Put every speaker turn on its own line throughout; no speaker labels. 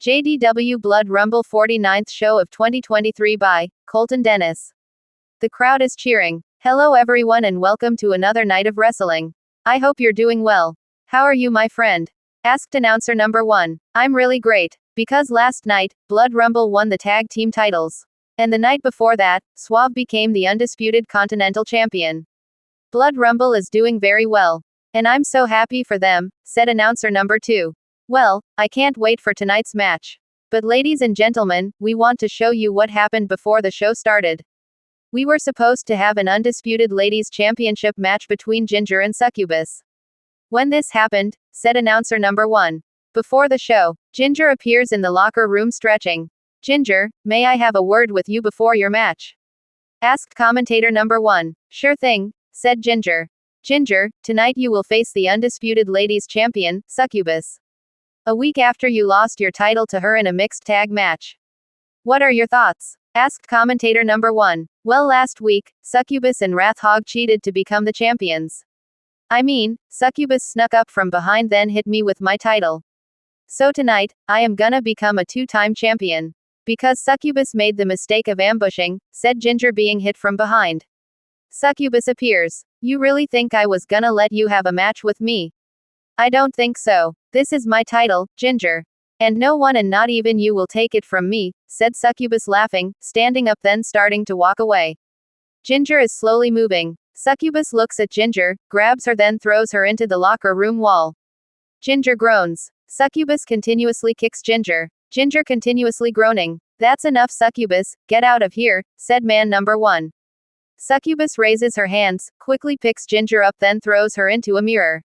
JDW Blood Rumble 49th show of 2023 by Colton Dennis. The crowd is cheering. Hello everyone and welcome to another night of wrestling. I hope you're doing well. How are you, my friend? Asked announcer number 1. I'm really great, because last night, Blood Rumble won the tag team titles. And the night before that, Suave became the undisputed Continental Champion. Blood Rumble is doing very well. And I'm so happy for them, said announcer number 2. Well, I can't wait for tonight's match. But ladies and gentlemen, we want to show you what happened before the show started. We were supposed to have an undisputed ladies championship match between Ginger and Succubus. When this happened, said announcer number 1. Before the show, Ginger appears in the locker room stretching. Ginger, may I have a word with you before your match? Asked commentator number 1. Sure thing, said Ginger. Ginger, tonight you will face the undisputed ladies champion, Succubus. A week after you lost your title to her in a mixed tag match. What are your thoughts? Asked commentator number 1. Well, last week, Succubus and Wrathhog cheated to become the champions. I mean, Succubus snuck up from behind then hit me with my title. So tonight, I am gonna become a 2-time champion. Because Succubus made the mistake of ambushing, said Ginger being hit from behind. Succubus appears. You really think I was gonna let you have a match with me? I don't think so. This is my title, Ginger. And no one and not even you will take it from me, said Succubus laughing, standing up then starting to walk away. Ginger is slowly moving. Succubus looks at Ginger, grabs her then throws her into the locker room wall. Ginger groans. Succubus continuously kicks Ginger. Ginger continuously groaning. That's enough, Succubus, get out of here, said man number 1. Succubus raises her hands, quickly picks Ginger up then throws her into a mirror.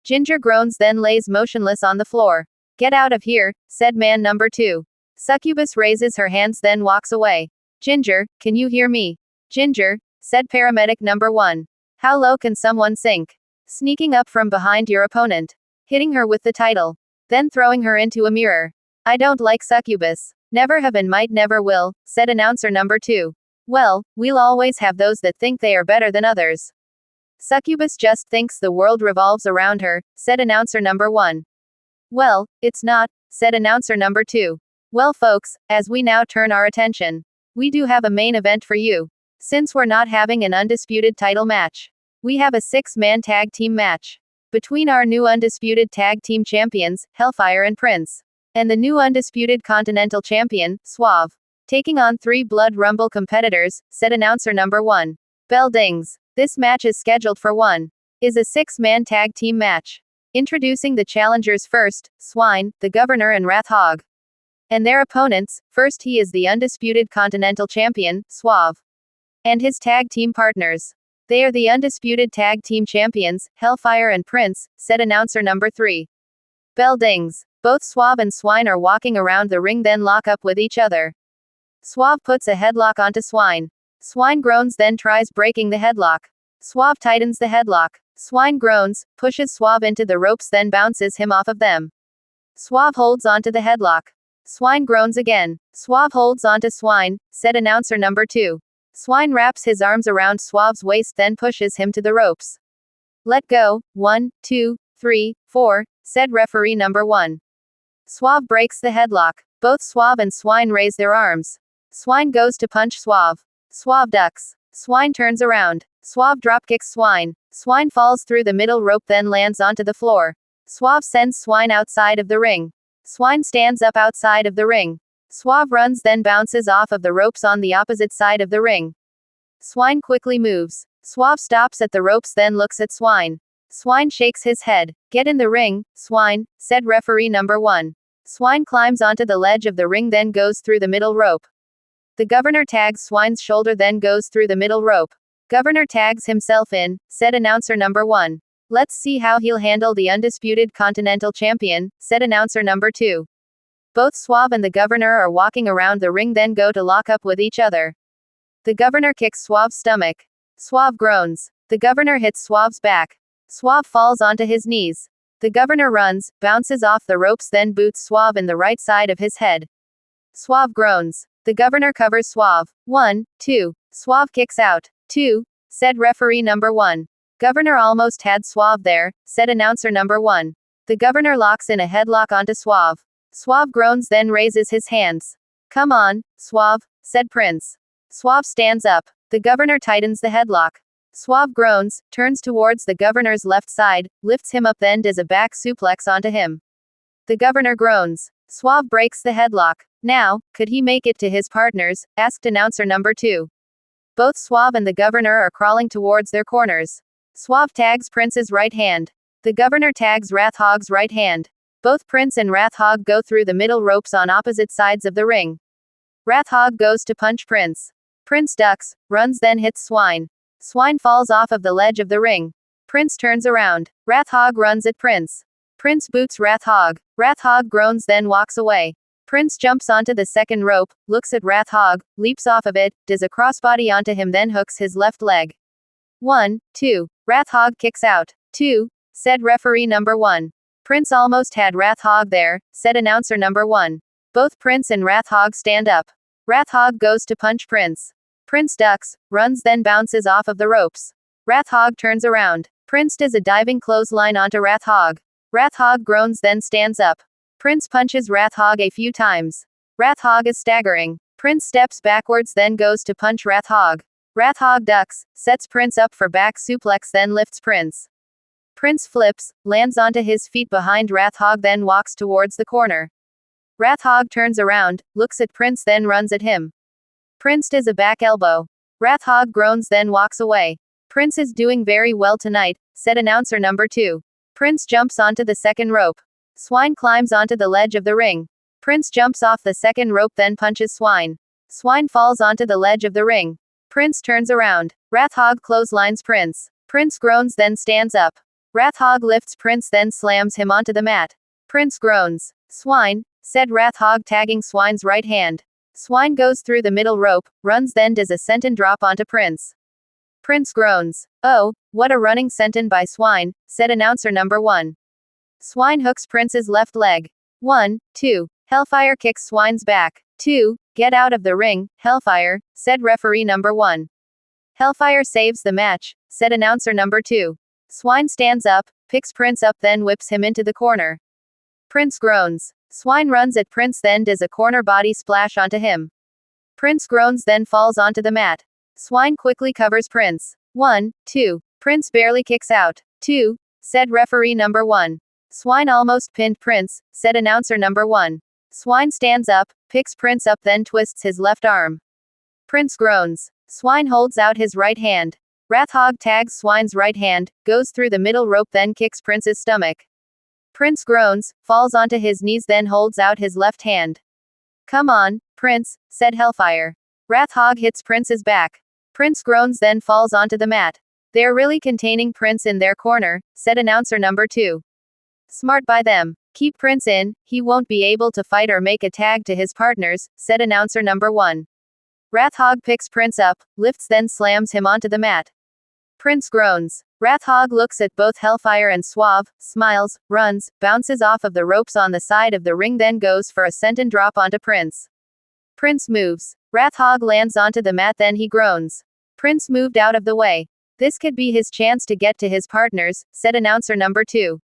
Ginger groans then lays motionless on the floor. Get out of here, said man number 2. Succubus raises her hands then walks away. Ginger, can you hear me? Ginger, said paramedic number 1. How low can someone sink? Sneaking up from behind your opponent. Hitting her with the title. Then throwing her into a mirror. I don't like Succubus. Never have and might never will, said announcer number 2. Well, we'll always have those that think they are better than others. Succubus just thinks the world revolves around her, said announcer number 1. Well, it's not, said announcer number 2. Well folks, as we now turn our attention. We do have a main event for you. Since we're not having an undisputed title match. We have a 6-man tag team match. Between our new undisputed tag team champions, Hellfire and Prince. And the new undisputed continental champion, Suave. Taking on 3 Blood Rumble competitors, said announcer number 1. Bell dings. This match is scheduled for 1. Is a 6-man tag team match. Introducing the challengers first, Swine, the Governor and Wrathhog. And their opponents, first he is the undisputed Continental Champion, Suave. And his tag team partners. They are the undisputed tag team champions, Hellfire and Prince, said announcer number 3. Bell dings. Both Suave and Swine are walking around the ring then lock up with each other. Suave puts a headlock onto Swine. Swine groans then tries breaking the headlock. Suave tightens the headlock. Swine groans, pushes Suave into the ropes then bounces him off of them. Suave holds onto the headlock. Swine groans again. Suave holds onto Swine, said announcer number 2. Swine wraps his arms around Suave's waist then pushes him to the ropes. Let go, 1, 2, 3, 4, said referee number 1. Suave breaks the headlock. Both Suave and Swine raise their arms. Swine goes to punch Suave. Suave ducks. Swine turns around. Suave dropkicks Swine. Swine falls through the middle rope then lands onto the floor. Suave sends Swine outside of the ring. Swine stands up outside of the ring. Suave runs then bounces off of the ropes on the opposite side of the ring. Swine quickly moves. Suave stops at the ropes then looks at Swine. Swine shakes his head. Get in the ring, Swine, said referee number 1. Swine climbs onto the ledge of the ring then goes through the middle rope. The Governor tags Swine's shoulder then goes through the middle rope. Governor tags himself in, said announcer number 1. Let's see how he'll handle the undisputed Continental Champion, said announcer number 2. Both Suave and the Governor are walking around the ring then go to lock up with each other. The Governor kicks Suave's stomach. Suave groans. The Governor hits Suave's back. Suave falls onto his knees. The Governor runs, bounces off the ropes then boots Suave in the right side of his head. Suave groans. The Governor covers Suave. 1, 2. Suave kicks out. 2, said referee number 1. Governor almost had Suave there, said announcer number 1. The Governor locks in a headlock onto Suave. Suave groans then raises his hands. Come on, Suave, said Prince. Suave stands up. The governor tightens the headlock. Suave groans, turns towards the governor's left side, lifts him up then does a back suplex onto him. The governor groans. Suave breaks the headlock. Now, could he make it to his partners? Asked announcer number 2. Both Suave and the governor are crawling towards their corners. Suave tags Prince's right hand. The governor tags Wrathhog's right hand. Both Prince and Wrathhog go through the middle ropes on opposite sides of the ring. Wrathhog goes to punch Prince. Prince ducks, runs then hits Swine. Swine falls off of the ledge of the ring. Prince turns around. Wrathhog runs at Prince. Prince boots Wrathhog. Wrathhog groans then walks away. Prince jumps onto the second rope, looks at Wrathhog, leaps off of it, does a crossbody onto him then hooks his left leg. 1, 2. Wrathhog kicks out. 2, said referee number 1. Prince almost had Wrathhog there, said announcer number 1. Both Prince and Wrathhog stand up. Wrathhog goes to punch Prince. Prince ducks, runs then bounces off of the ropes. Wrathhog turns around. Prince does a diving clothesline onto Wrathhog. Wrathhog groans then stands up. Prince punches Wrathhog a few times. Wrathhog is staggering. Prince steps backwards then goes to punch Wrathhog. Wrathhog ducks, sets Prince up for back suplex then lifts Prince. Prince flips, lands onto his feet behind Wrathhog then walks towards the corner. Wrathhog turns around, looks at Prince then runs at him. Prince does a back elbow. Wrathhog groans then walks away. Prince is doing very well tonight, said announcer number 2. Prince jumps onto the second rope. Swine climbs onto the ledge of the ring. Prince jumps off the second rope then punches Swine. Swine falls onto the ledge of the ring. Prince turns around. Wrathhog clotheslines Prince. Prince groans then stands up. Wrathhog lifts Prince then slams him onto the mat. Prince groans. Swine, said Wrathhog tagging Swine's right hand. Swine goes through the middle rope, runs then does a senton drop onto Prince. Prince groans. Oh, what a running senton by Swine, said announcer number 1. Swine hooks Prince's left leg. 1, 2. Hellfire kicks Swine's back. 2. Get out of the ring, Hellfire, said referee number 1. Hellfire saves the match, said announcer number 2. Swine stands up, picks Prince up then whips him into the corner. Prince groans. Swine runs at Prince then does a corner body splash onto him. Prince groans then falls onto the mat. Swine quickly covers Prince. 1, 2. Prince barely kicks out. 2, said referee number 1. Swine almost pinned Prince, said announcer number 1. Swine stands up, picks Prince up then twists his left arm. Prince groans. Swine holds out his right hand. Wrathhog tags Swine's right hand, goes through the middle rope then kicks Prince's stomach. Prince groans, falls onto his knees then holds out his left hand. Come on, Prince, said Hellfire. Wrathhog hits Prince's back. Prince groans then falls onto the mat. They're really containing Prince in their corner, said announcer number 2. Smart by them. Keep Prince in, he won't be able to fight or make a tag to his partners, said announcer number 1. Wrathhog picks Prince up, lifts then slams him onto the mat. Prince groans. Wrathhog looks at both Hellfire and Suave, smiles, runs, bounces off of the ropes on the side of the ring then goes for a senton drop onto Prince. Prince moves. Wrathhog lands onto the mat then he groans. Prince moved out of the way. This could be his chance to get to his partners, said announcer number 2.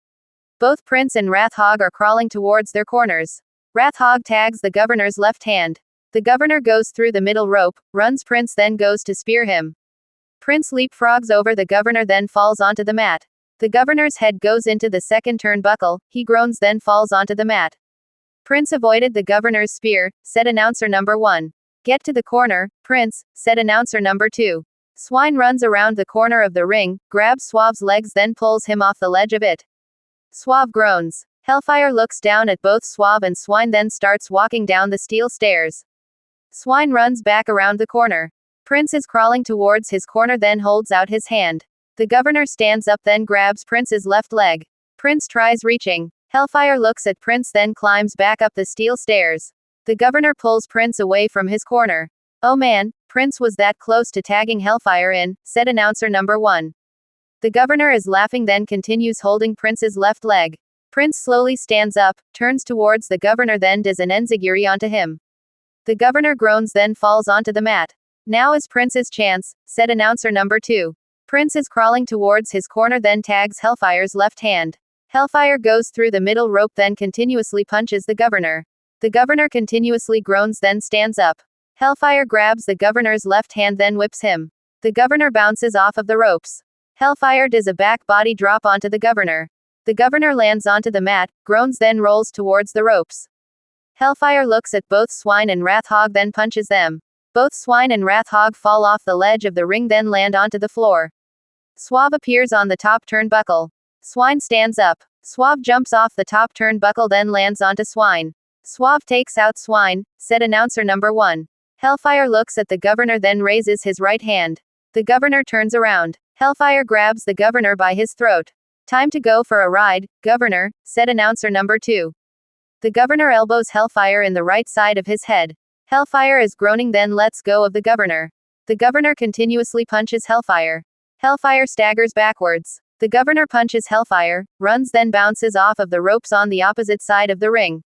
Both Prince and Wrathhog are crawling towards their corners. Wrathhog tags the governor's left hand. The governor goes through the middle rope, runs Prince then goes to spear him. Prince leapfrogs over the governor then falls onto the mat. The governor's head goes into the second turnbuckle, he groans then falls onto the mat. Prince avoided the governor's spear, said announcer number 1. Get to the corner, Prince, said announcer number 2. Swine runs around the corner of the ring, grabs Suave's legs then pulls him off the ledge of it. Suave groans. Hellfire looks down at both Suave and Swine then starts walking down the steel stairs. Swine runs back around the corner. Prince is crawling towards his corner then holds out his hand. The governor stands up then grabs Prince's left leg. Prince tries reaching. Hellfire looks at Prince then climbs back up the steel stairs. The governor pulls Prince away from his corner. Oh man, Prince was that close to tagging Hellfire in, said announcer number 1. The governor is laughing then continues holding Prince's left leg. Prince slowly stands up, turns towards the governor then does an enziguri onto him. The governor groans then falls onto the mat. Now is Prince's chance, said announcer number 2. Prince is crawling towards his corner then tags Hellfire's left hand. Hellfire goes through the middle rope then continuously punches the governor. The governor continuously groans then stands up. Hellfire grabs the governor's left hand then whips him. The governor bounces off of the ropes. Hellfire does a back body drop onto the governor. The governor lands onto the mat, groans then rolls towards the ropes. Hellfire looks at both Swine and Wrathhog then punches them. Both Swine and Wrathhog fall off the ledge of the ring then land onto the floor. Suave appears on the top turnbuckle. Swine stands up. Suave jumps off the top turnbuckle then lands onto Swine. Suave takes out Swine, said announcer number 1. Hellfire looks at the governor then raises his right hand. The governor turns around. Hellfire grabs the governor by his throat. Time to go for a ride, governor, said announcer number 2. The governor elbows Hellfire in the right side of his head. Hellfire is groaning then lets go of the governor. The governor continuously punches Hellfire. Hellfire staggers backwards. The governor punches Hellfire, runs then bounces off of the ropes on the opposite side of the ring.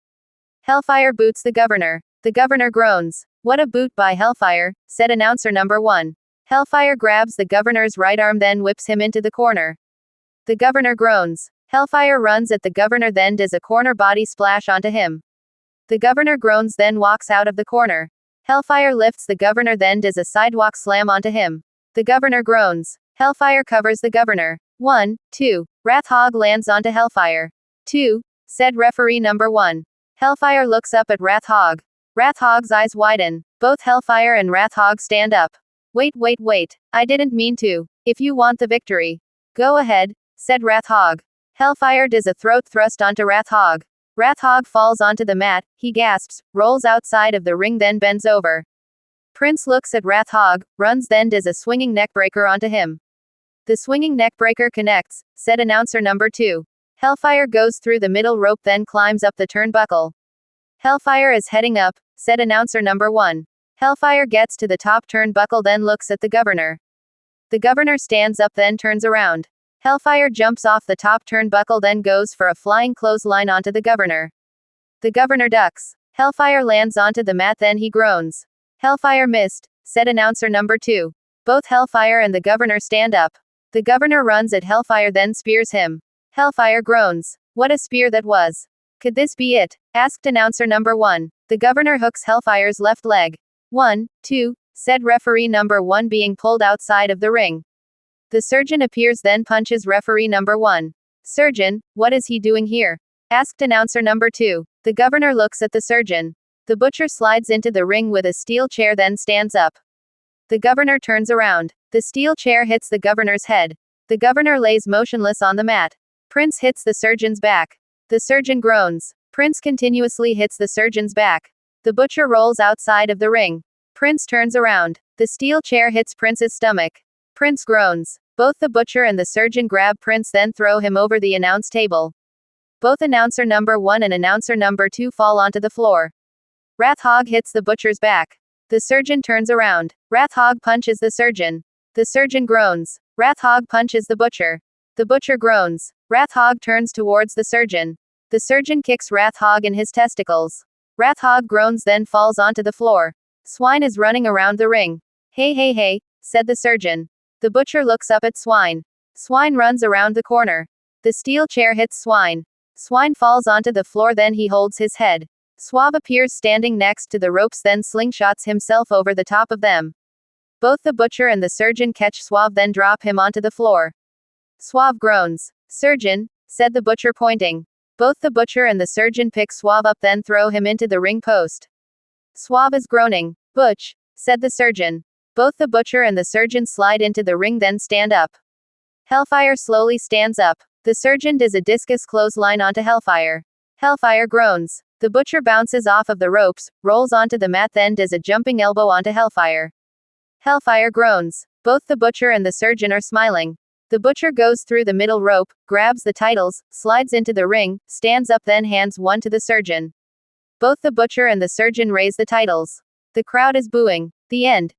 Hellfire boots the governor. The governor groans. What a boot by Hellfire, said announcer number 1. Hellfire grabs the governor's right arm then whips him into the corner. The governor groans. Hellfire runs at the governor then does a corner body splash onto him. The governor groans then walks out of the corner. Hellfire lifts the governor then does a sidewalk slam onto him. The governor groans. Hellfire covers the governor. 1, 2. Wrathhog lands onto Hellfire. 2, said referee number 1. Hellfire looks up at Wrathhog. Wrathhog's eyes widen. Both Hellfire and Wrathhog stand up. Wait. I didn't mean to. If you want the victory. Go ahead, said Wrathhog. Hellfire does a throat thrust onto Wrathhog. Wrathhog falls onto the mat, he gasps, rolls outside of the ring then bends over. Prince looks at Wrathhog, runs then does a swinging neckbreaker onto him. The swinging neckbreaker connects, said announcer number 2. Hellfire goes through the middle rope then climbs up the turnbuckle. Hellfire is heading up, said announcer number 1. Hellfire gets to the top turnbuckle then looks at the governor. The governor stands up then turns around. Hellfire jumps off the top turnbuckle then goes for a flying clothesline onto the governor. The governor ducks. Hellfire lands onto the mat then he groans. Hellfire missed, said announcer number 2. Both Hellfire and the governor stand up. The governor runs at Hellfire then spears him. Hellfire groans. What a spear that was. Could this be it? Asked announcer number 1. The governor hooks Hellfire's left leg. 1, 2, said referee number 1 being pulled outside of the ring. The surgeon appears then punches referee number 1. Surgeon, what is he doing here? Asked announcer number 2. The governor looks at the surgeon. The butcher slides into the ring with a steel chair then stands up. The governor turns around. The steel chair hits the governor's head. The governor lays motionless on the mat. Prince hits the surgeon's back. The surgeon groans. Prince continuously hits the surgeon's back. The butcher rolls outside of the ring. Prince turns around. The steel chair hits Prince's stomach. Prince groans. Both the butcher and the surgeon grab Prince then throw him over the announce table. Both announcer number 1 and announcer number 2 fall onto the floor. Wrathhog hits the butcher's back. The surgeon turns around. Wrathhog punches the surgeon. The surgeon groans. Wrathhog punches the butcher. The butcher groans. Wrathhog turns towards the surgeon. The surgeon kicks Wrathhog in his testicles. Wrathhog groans then falls onto the floor. Swine is running around the ring. Hey, said the surgeon. The butcher looks up at Swine. Swine runs around the corner. The steel chair hits Swine. Swine falls onto the floor then he holds his head. Suave appears standing next to the ropes then slingshots himself over the top of them. Both the butcher and the surgeon catch Suave then drop him onto the floor. Suave groans. Surgeon, said the butcher pointing. Both the butcher and the surgeon pick Suave up then throw him into the ring post. Suave is groaning. Butch, said the surgeon. Both the butcher and the surgeon slide into the ring then stand up. Hellfire slowly stands up. The surgeon does a discus clothesline onto Hellfire. Hellfire groans. The butcher bounces off of the ropes, rolls onto the mat then does a jumping elbow onto Hellfire. Hellfire groans. Both the butcher and the surgeon are smiling. The butcher goes through the middle rope, grabs the titles, slides into the ring, stands up then hands one to the surgeon. Both the butcher and the surgeon raise the titles. The crowd is booing. The end.